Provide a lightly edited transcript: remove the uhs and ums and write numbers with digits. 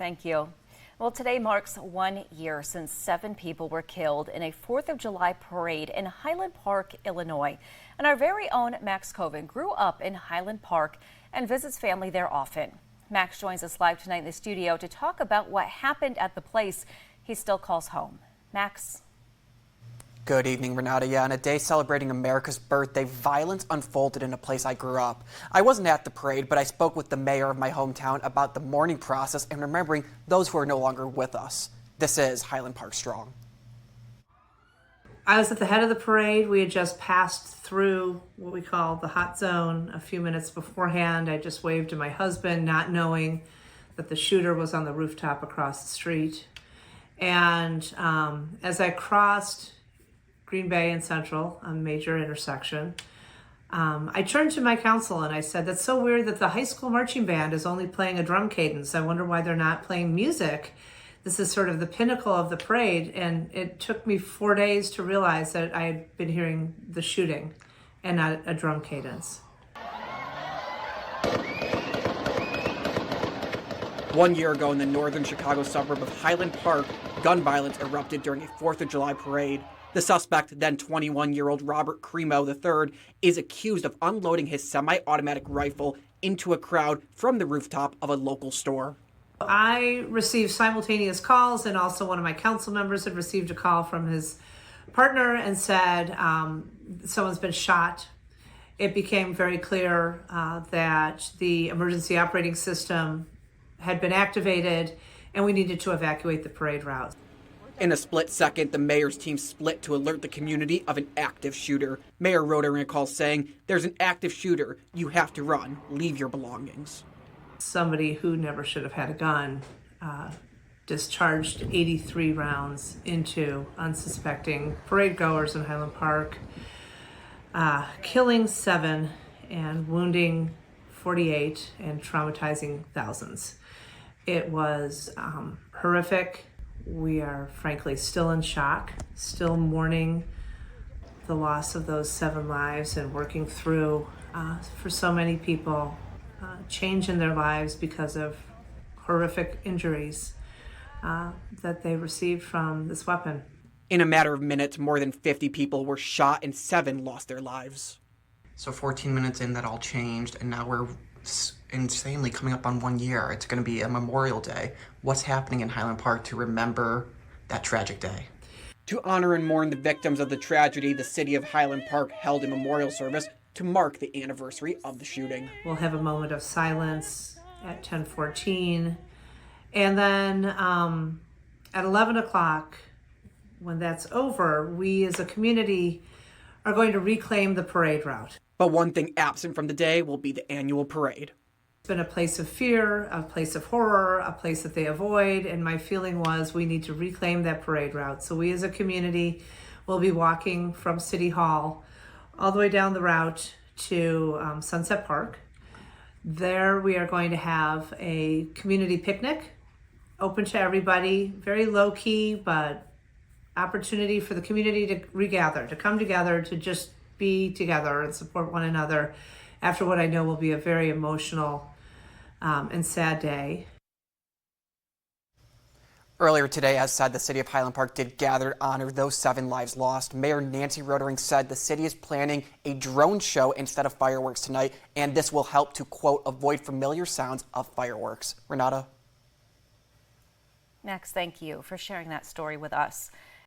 Thank you. Well, today marks 1 year since 7 people were killed in a 4th of July parade in Highland Park, Illinois. And our very own Max Coven grew up in Highland Park and visits family there often. Max joins us live tonight in the studio to talk about what happened at the place he still calls home. Max. Good evening, Renata. Yeah, on a day celebrating America's birthday, violence unfolded in a place I grew up. I wasn't at the parade, but I spoke with the mayor of my hometown about the mourning process and remembering those who are no longer with us. This is Highland Park Strong. I was at the head of the parade. We had just passed through what we call the hot zone a few minutes beforehand. I just waved to my husband, not knowing that the shooter was on the rooftop across the street. And as I crossed Green Bay and Central, a major intersection, I turned to my council and I said, that's so weird that the high school marching band is only playing a drum cadence. I wonder why they're not playing music. This is sort of the pinnacle of the parade. And it took me 4 days to realize that I had been hearing the shooting and not a drum cadence. 1 year ago in the northern Chicago suburb of Highland Park, gun violence erupted during a 4th of July parade. The suspect, then 21-year-old Robert Cremo III, is accused of unloading his semi-automatic rifle into a crowd from the rooftop of a local store. I received simultaneous calls, and also one of my council members had received a call from his partner and said someone's been shot. It became very clear that the emergency operating system had been activated and we needed to evacuate the parade route. In a split second, the mayor's team split to alert the community of an active shooter. Mayor Rotering recalls saying, "There's an active shooter. You have to run. Leave your belongings." Somebody who never should have had a gun discharged 83 rounds into unsuspecting parade goers in Highland Park, killing 7 and wounding 48 and traumatizing thousands. It was horrific. We are frankly still in shock, still mourning the loss of those 7 lives and working through, for so many people, change in their lives because of horrific injuries that they received from this weapon. In a matter of minutes, more than 50 people were shot and 7 lost their lives. So 14 minutes in, that all changed, and now we're insanely coming up on 1 year. It's going to be a Memorial Day. What's happening in Highland Park to remember that tragic day? To honor and mourn the victims of the tragedy, the city of Highland Park held a memorial service to mark the anniversary of the shooting. We'll have a moment of silence at 10:14. And then at 11 o'clock, when that's over, we as a community are going to reclaim the parade route. But one thing absent from the day will be the annual parade. It's been a place of fear, a place of horror, a place that they avoid, and my feeling was we need to reclaim that parade route. So we as a community will be walking from City Hall all the way down the route to Sunset Park. There we are going to have a community picnic, open to everybody, very low-key, but opportunity for the community to regather, to come together, to just be together and support one another after what I know will be a very emotional and sad day. Earlier today, as said, the city of Highland Park did gather to honor those 7 lives lost. Mayor Nancy Rotering said the city is planning a drone show instead of fireworks tonight, and this will help to, quote, avoid familiar sounds of fireworks. Renata? Max, thank you for sharing that story with us.